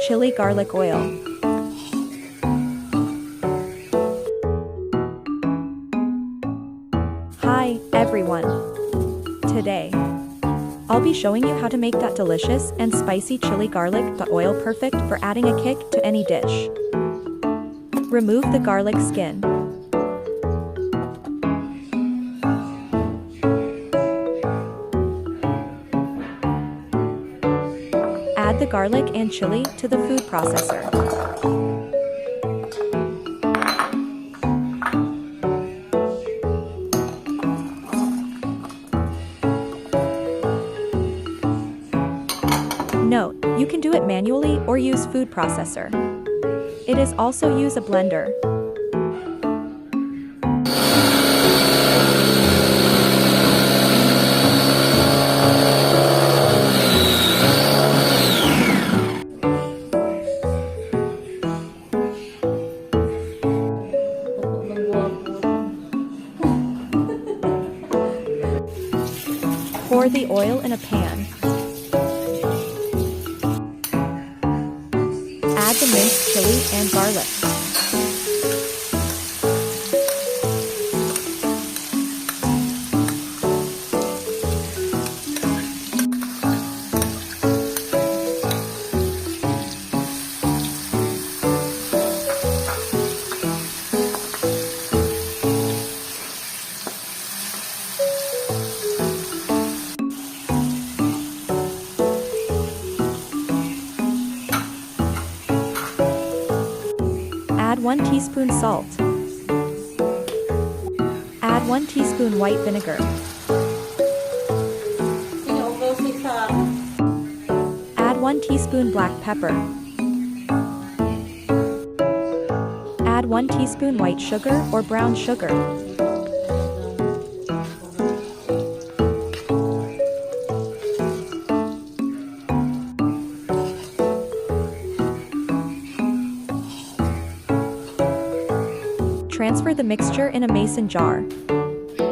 chili garlic oil. Hi, everyone. Today, I'll be showing you how to make that delicious and spicy chili garlic oil perfect for adding a kick to any dish. Remove the garlic skin. Add the garlic and chili to the food processor. Note, you can do it manually or use food processor. It is also use a blender. Pour the oil in a pan. Add the minced chili and garlic. Add 1 teaspoon salt. Add 1 teaspoon white vinegar. Add 1 teaspoon black pepper. Add 1 teaspoon white sugar or brown sugar. Transfer the mixture in a mason jar.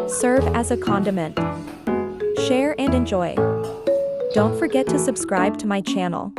Serve as a condiment. Share and enjoy. Don't forget to subscribe to my channel.